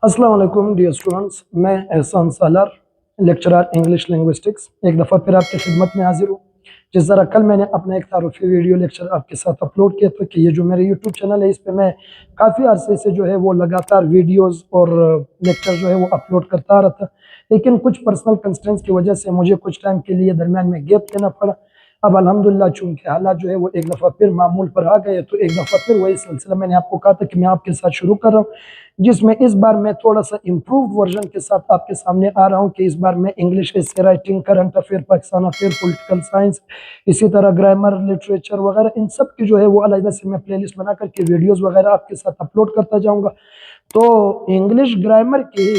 अस्सलाम वालेकुम dear students, मैं एहसान सालार लेक्चरर इंग्लिश लिंग्विस्टिक्स एक दफ़ा फिर आपकी खिदमत में हाजिर हूँ। जिस तरह कल मैंने अपना एक तारुफी वीडियो लेक्चर आपके साथ अपलोड किया था कि ये जो मेरा यूट्यूब चैनल है इस पे मैं काफ़ी अरसे से जो है वो लगातार वीडियोस और लेक्चर जो है वो अपलोड करता रहा था, लेकिन कुछ पर्सनल कंस्ट्रेंट्स की वजह से मुझे कुछ टाइम के लिए दरमियान में गैप लेना पड़ा। अब अल्हम्दुलिल्लाह चूँकि हालात जो है वो एक दफ़ा फिर मामूल पर आ गए, तो एक दफ़ा फिर वही सिलसिला मैंने आपको कहा था कि मैं आपके साथ शुरू कर रहा हूँ, जिसमें इस बार मैं थोड़ा सा इम्प्रूव्ड वर्जन के साथ आपके सामने आ रहा हूँ कि इस बार मैं English essay writing, current affair, Pakistan affair, political science, इसी तरह ग्रामर, लिटरेचर वगैरह इन सब की जो है वो अलग से मैं प्लेलिस्ट बना करके वीडियोज़ वगैरह आपके साथ अपलोड करता जाऊँगा। तो इंग्लिश ग्रामर की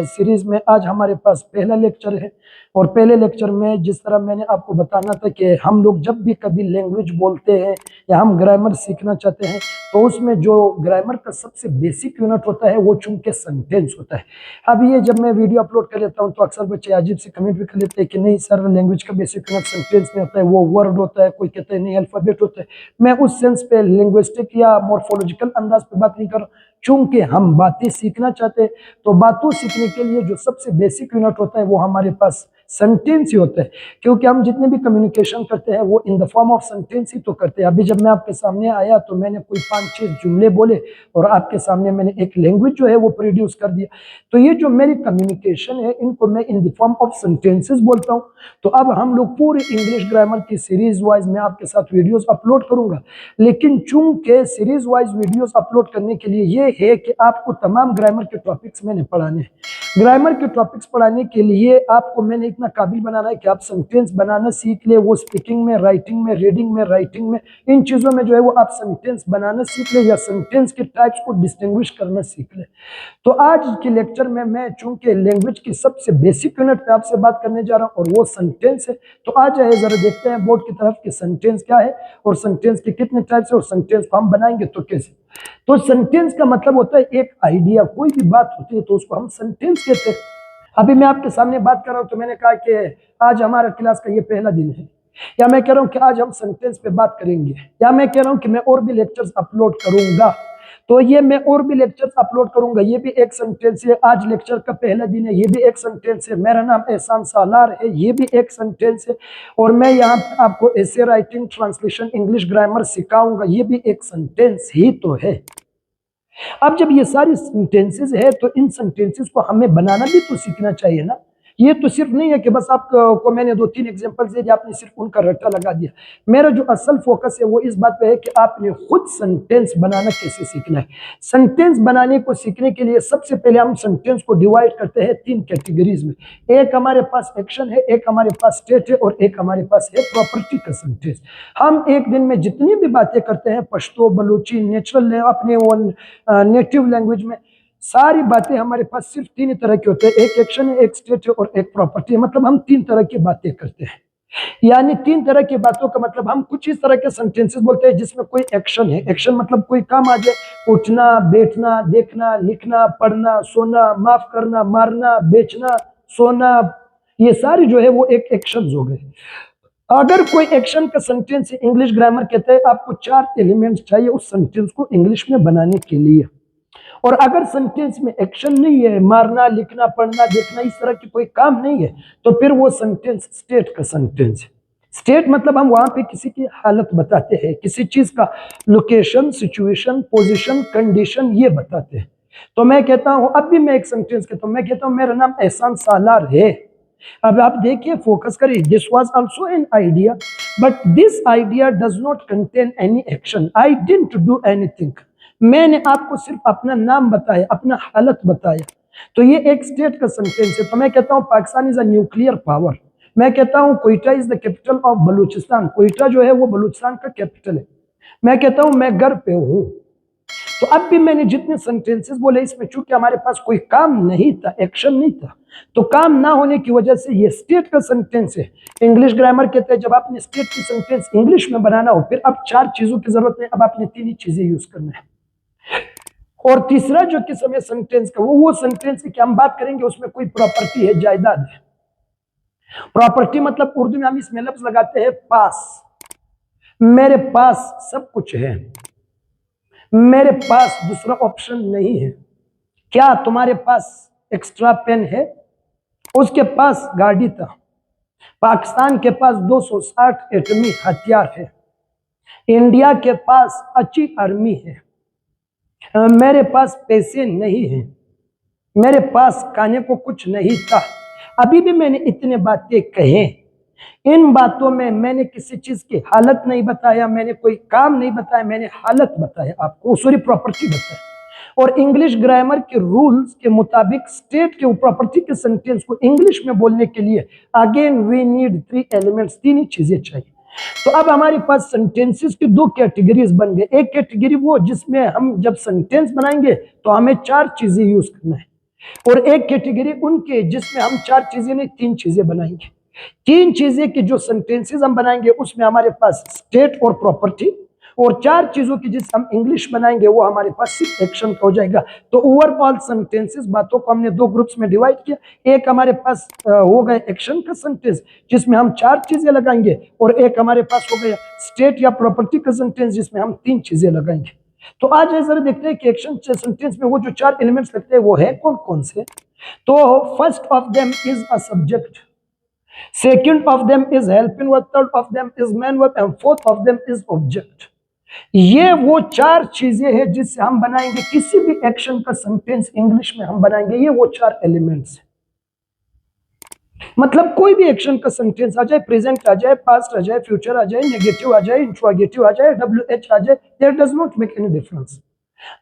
सीरीज में आज हमारे पास पहला लेक्चर है, और पहले लेक्चर में जिस तरह मैंने आपको बताना था कि हम लोग जब भी कभी लैंग्वेज बोलते हैं या हम ग्रामर सीखना चाहते हैं तो उसमें जो ग्रामर का सबसे बेसिक यूनिट होता है वो चूंकि सेंटेंस होता है। अब ये जब मैं वीडियो अपलोड कर लेता हूँ तो अक्सर बच्चे अजीब से कमेंट भी कर लेते हैं कि नहीं सर, लैंग्वेज का बेसिक यूनिट सेंटेंस नहीं होता है, वो वर्ड होता है, कोई कहते हैं नहीं अल्फाबेट होता है। मैं उस सेंस पे लिंग्विस्टिक या मॉर्फोलॉजिकल अंदाज पे बात नहीं कर रहा, चूंकि हम बातें सीखना चाहते हैं तो बातों सीखने के लिए जो सबसे बेसिक यूनिट होता है वो हमारे पास सेंटेंस ही होता है, क्योंकि हम जितने भी कम्युनिकेशन करते हैं वो in the form of sentence ही तो करते हैं। अभी जब मैं आपके सामने आया तो मैंने कोई 5-6 जुमले बोले और आपके सामने मैंने एक लैंग्वेज जो है वो प्रोड्यूस कर दिया। तो ये जो मेरी कम्युनिकेशन है इनको मैं इन द फॉर्म ऑफ सेंटेंसेस बोलता हूँ। तो अब हम लोग पूरी इंग्लिश ग्रामर की सीरीज वाइज मैं आपके साथ वीडियोस अपलोड करूंगा, लेकिन चूंकि सीरीज वाइज वीडियोस अपलोड करने के लिए ये है कि आपको तमाम ग्रामर के टॉपिक्स मैंने पढ़ाने हैं। ग्रामर के टॉपिक्स पढ़ाने के लिए आपको मैंने इतना काबिल बनाना है कि आप सेंटेंस बनाना सीख ले, वो स्पीकिंग में, राइटिंग में, रीडिंग में, राइटिंग में, इन चीज़ों में जो है वो आप सेंटेंस बनाना सीख ले या सेंटेंस के टाइप्स को डिस्टिंग्विश करना सीख ले। तो आज के लेक्चर में मैं चूंकि लैंग्वेज की सबसे बेसिक यूनिट पे आपसे बात करने जा रहा हूँ और वो सेंटेंस है। तो आज है जरा देखते हैं बोर्ड की तरफ कि सेंटेंस क्या है और सेंटेंस के कितने टाइप्स है और सेंटेंस को हम बनाएंगे तो कैसे। तो सेंटेंस का मतलब होता है एक आइडिया, कोई भी बात होती है तो उसको हम सेंटेंस कहते हैं। अभी मैं आपके सामने बात कर रहा हूं तो मैंने कहा कि आज हमारा क्लास का ये पहला दिन है, या मैं कह रहा हूं कि आज हम सेंटेंस पे बात करेंगे, या मैं कह रहा हूं कि मैं और भी लेक्चर्स अपलोड करूंगा। तो ये मैं और भी लेक्चर्स अपलोड करूंगा, ये भी एक सेंटेंस है। आज लेक्चर का पहला दिन है, ये भी एक सेंटेंस है। मेरा नाम एहसान सालार है, ये भी एक सेंटेंस है। और मैं यहाँ आपको ऐसे राइटिंग, ट्रांसलेशन, इंग्लिश ग्रामर सिखाऊंगा, ये भी एक सेंटेंस ही तो है। अब जब ये सारी सेंटेंसेस है तो इन सेंटेंसेस को हमें बनाना भी तो सीखना चाहिए ना। ये तो सिर्फ नहीं है कि बस आपको मैंने 2-3 एग्जांपल्स दे दिए, आपने सिर्फ उनका रट्टा लगा दिया। मेरा जो असल फोकस है वो इस बात पे है कि आपने खुद सेंटेंस बनाना कैसे सीखना है। सेंटेंस बनाने को सीखने के लिए सबसे पहले हम सेंटेंस को डिवाइड करते हैं 3 कैटेगरीज में। एक हमारे पास एक्शन है, एक हमारे पास स्टेट है और एक हमारे पास है प्रॉपर्टी का सेंटेंस। हम एक दिन में जितनी भी बातें करते हैं पश्तो, बलूची, नेचुरल अपने वो नेटिव लैंग्वेज में, सारी बातें हमारे पास सिर्फ 3 तरह की होते हैं। एक एक्शन है, एक स्टेट है और एक प्रॉपर्टी है। मतलब हम 3 तरह की बातें करते हैं, यानी 3 तरह की बातों का मतलब हम कुछ इस तरह के सेंटेंसेस बोलते हैं जिसमें कोई एक्शन है। एक्शन मतलब कोई काम आ जाए, उठना, बैठना, देखना, लिखना, पढ़ना, सोना, माफ करना, मारना, बेचना, सोना, ये सारी जो है वो एक एक्शन हो गए। अगर कोई एक्शन का सेंटेंस इंग्लिश ग्रामर कहते हैं आपको 4 एलिमेंट्स चाहिए उस सेंटेंस को इंग्लिश में बनाने के लिए। और अगर सेंटेंस में एक्शन नहीं है, मारना, लिखना, पढ़ना, देखना, इस तरह की कोई काम नहीं है, तो फिर वो सेंटेंस स्टेट का सेंटेंस है। स्टेट मतलब हम वहां पे किसी की हालत बताते हैं, किसी चीज का लोकेशन, सिचुएशन, पोजीशन, कंडीशन ये बताते हैं। तो मैं कहता हूं, अब भी मैं एक सेंटेंस कहता हूं, मैं कहता हूं मेरा नाम एहसान सालार है। अब आप देखिए, फोकस करिए। This was also an idea, but this idea does not contain any action. I didn't do anything. मैंने आपको सिर्फ अपना नाम बताया, अपना हालत बताया। तो ये एक स्टेट का सेंटेंस है। तो मैं कहता हूं Pakistan is a nuclear power. मैं कहता हूं Quetta is the capital of Balochistan. Quetta जो है वो बलूचिस्तान का कैपिटल है। मैं कहता हूं मैं घर पे हूं। तो अब भी मैंने जितने सेंटेंसेस बोले इसमें चूंकि हमारे पास कोई काम नहीं था, एक्शन नहीं था, तो काम ना होने की वजह से ये स्टेट का सेंटेंस है। इंग्लिश ग्रामर कहते हैं जब आपने स्टेट की सेंटेंस इंग्लिश में बनाना हो, फिर अब 4 चीजों की जरूरत नहीं, अब आपने 3 ही चीजें यूज करना है। और तीसरा जो किस्म है सेंटेंस का, वो सेंटेंस की हम बात करेंगे उसमें कोई प्रॉपर्टी है, जायदाद है। प्रॉपर्टी मतलब उर्दू में हम इसमें लफ्ज लगाते हैं पास। मेरे पास सब कुछ है, मेरे पास दूसरा ऑप्शन नहीं है। क्या तुम्हारे पास एक्स्ट्रा पेन है? उसके पास गाड़ी था। पाकिस्तान के पास 260 एटमी हथियार है। इंडिया के पास अच्छी आर्मी है। मेरे पास पैसे नहीं है, मेरे पास खाने को कुछ नहीं था। अभी भी मैंने इतने बातें कहे। इन बातों में मैंने किसी चीज की हालत नहीं बताया, मैंने कोई काम नहीं बताया, मैंने हालत बताया आपको, सॉरी प्रॉपर्टी बताया। और इंग्लिश ग्रामर के रूल्स के मुताबिक स्टेट के प्रॉपर्टी के सेंटेंस को इंग्लिश में बोलने के लिए अगेन वी नीड 3 एलिमेंट्स, 3 ही चीजें चाहिए। तो अब हमारे पास सेंटेंसेस की 2 कैटेगरीज बन गए। एक कैटेगरी वो जिसमें हम जब सेंटेंस बनाएंगे तो हमें 4 चीजें यूज करना है, और एक कैटेगरी उनके जिसमें हम 4 चीजें नहीं 3 चीजें बनाएंगे। 3 चीजें की जो सेंटेंसेस हम बनाएंगे उसमें हमारे पास स्टेट और प्रॉपर्टी, और 4 चीजों की जिस हम इंग्लिश बनाएंगे वो हमारे पास सिर्फ एक्शन का हो जाएगा। तो ओवरऑल सेंटेंसेस बातों को हमने 2 ग्रुप्स में डिवाइड किया। एक हमारे पास हो गया एक्शन का सेंटेंस जिसमें हम 4 चीजें लगाएंगे, और एक हमारे पास हो गया स्टेट या प्रॉपर्टी का सेंटेंस जिसमें हम 3 चीजें लगाएंगे। तो आज जरा देखते हैं कि एक्शन सेंटेंस में वो जो 4 एलिमेंट्स लगते हैं वो है कौन कौन से। तो first of them is a subject, second of them is helping verb, third of them is main verb and fourth of them is object. ये वो 4 चीजें हैं जिससे हम बनाएंगे किसी भी एक्शन का सेंटेंस इंग्लिश में हम बनाएंगे। ये वो 4 एलिमेंट्स हैं। मतलब कोई भी एक्शन का सेंटेंस आ जाए, प्रेजेंट आ जाए, पास्ट आ जाए, फ्यूचर आ जाए, नेगेटिव आ जाए, इंट्रोगेटिव आ जाए, WH आ जाए, there does not make any difference.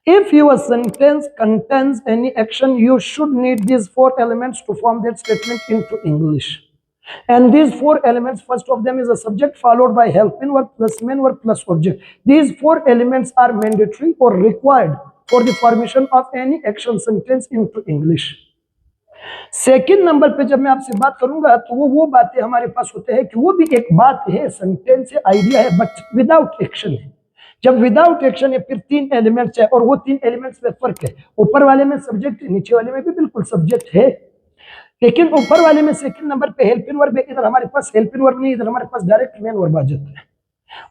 If your sentence contains any action, you should need these 4 elements to form that statement into English. And these 4 elements, first of them is a subject followed by helping verb plus main verb plus object. These 4 elements are mandatory or required for the formation of any action sentence into English. Second number पे जब मैं आपसे बात करूंगा तो वो बातें हमारे पास होते हैं कि वो भी एक बात है, सेंटेंस है, आइडिया है, बट विदाउट एक्शन है। जब विदाउट एक्शन है फिर 3 एलिमेंट्स है, और वो 3 एलिमेंट्स में फर्क है। ऊपर वाले में सब्जेक्ट है, नीचे वाले में भी बिल्कुल सब्जेक्ट है, लेकिन ऊपर वाले में सेकंड नंबर पे हेल्पिंग वर्ब है, इधर हमारे पास हेल्पिंग वर्ब नहीं, इधर हमारे पास डायरेक्ट मेन वर्ब आ जाता है।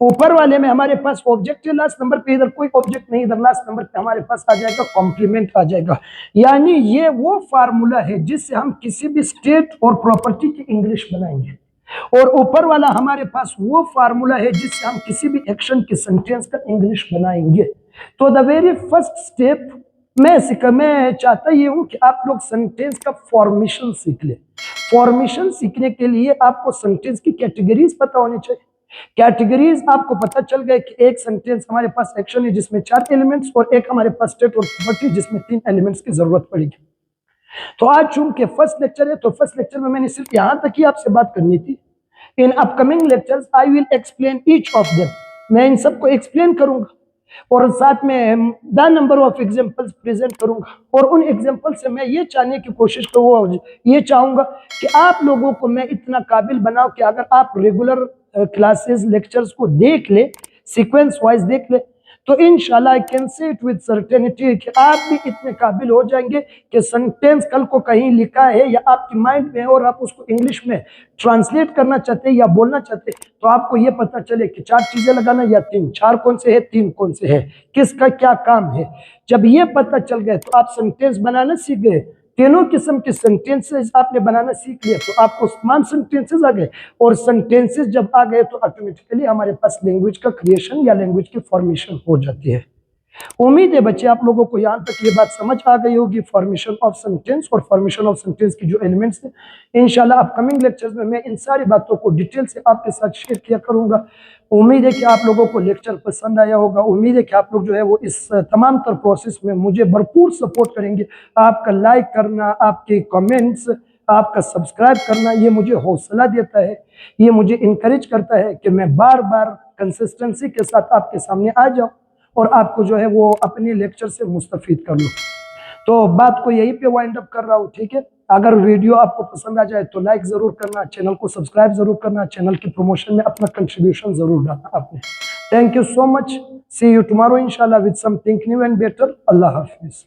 ऊपर वाले में हमारे पास ऑब्जेक्ट है लास्ट नंबर पे, इधर कोई ऑब्जेक्ट नहीं, इधर लास्ट नंबर पे हमारे पास आ जाएगा कॉम्प्लीमेंट आ जाएगा। यानी ये वो फार्मूला है जिससे हम किसी भी स्टेट और प्रॉपर्टी की इंग्लिश बनाएंगे, और ऊपर वाला हमारे पास वो फार्मूला है जिससे हम किसी भी एक्शन की सेंटेंस का इंग्लिश बनाएंगे। तो द वेरी फर्स्ट स्टेप मैं चाहता ये हूं कि आप लोग सेंटेंस का फॉर्मेशन सीख ले। फॉर्मेशन सीखने के लिए आपको सेंटेंस की कैटेगरीज पता होनी चाहिए। कैटेगरीज आपको पता चल गए कि एक सेंटेंस हमारे पास एक्शन है जिसमें 4 एलिमेंट्स, और एक हमारे पास स्टेट और प्रॉपर्टी जिसमें 3 एलिमेंट्स की जरूरत पड़ेगी। तो आज चूंकि फर्स्ट लेक्चर है तो फर्स्ट लेक्चर में मैंने सिर्फ यहां तक ही आपसे बात करनी थी। In upcoming lectures I will explain each of them, मैं इन सबको एक्सप्लेन करूंगा, और साथ में the number of examples present करूंगा। और उन एग्जांपल से मैं ये चाहने की कोशिश करूंगा, ये चाहूंगा कि आप लोगों को मैं इतना काबिल बनाऊं कि अगर आप रेगुलर क्लासेस लेक्चर्स को देख ले, सीक्वेंस वाइज देख ले, तो इंशाल्लाह I can say it with certainty कि आप भी इतने काबिल हो जाएंगे कि सेंटेंस कल को कहीं लिखा है या आपके माइंड में है और आप उसको इंग्लिश में ट्रांसलेट करना चाहते हैं या बोलना चाहते हैं, तो आपको ये पता चले कि 4 चीजें लगाना या 3, 4 कौन से है, 3 कौन से है, किसका क्या काम है। जब ये पता चल गए तो आप सेंटेंस बनाना सीख गए। तीनों किस्म के सेंटेंसेस आपने बनाना सीख लिया तो आपको तमाम सेंटेंसेस आ गए, और सेंटेंसेस जब आ गए तो ऑटोमेटिकली हमारे पास लैंग्वेज का क्रिएशन या लैंग्वेज की फॉर्मेशन हो जाती है। उम्मीद है बच्चे आप लोगों को यहाँ तक ये बात समझ आ गई होगी, फॉर्मेशन ऑफ सेंटेंस और फॉर्मेशन ऑफ सेंटेंस की जो एलिमेंट्स हैं। इंशाल्लाह अपकमिंग लेक्चर्स में मैं इन सारी बातों को डिटेल से आपके साथ शेयर किया करूंगा। उम्मीद है कि आप लोगों को लेक्चर पसंद आया होगा। उम्मीद है कि आप लोग जो है वो इस तमाम तर प्रोसेस में मुझे भरपूर सपोर्ट करेंगे। आपका लाइक करना, आपके कमेंट्स, आपका सब्सक्राइब करना, ये मुझे हौसला देता है, ये मुझे इनकरेज करता है कि मैं बार बार कंसिस्टेंसी के साथ आपके सामने आ जाऊँ और आपको जो है वो अपने लेक्चर से मुस्तफीद कर लूँ। तो बात को यहीं पे वाइंड अप कर रहा हूँ, ठीक है। अगर वीडियो आपको पसंद आ जाए तो लाइक जरूर करना, चैनल को सब्सक्राइब जरूर करना, चैनल की प्रमोशन में अपना कंट्रीब्यूशन जरूर डालना आपने। Thank you so much, see you tomorrow इंशाल्लाह with something new and better. अल्लाह हाफिज।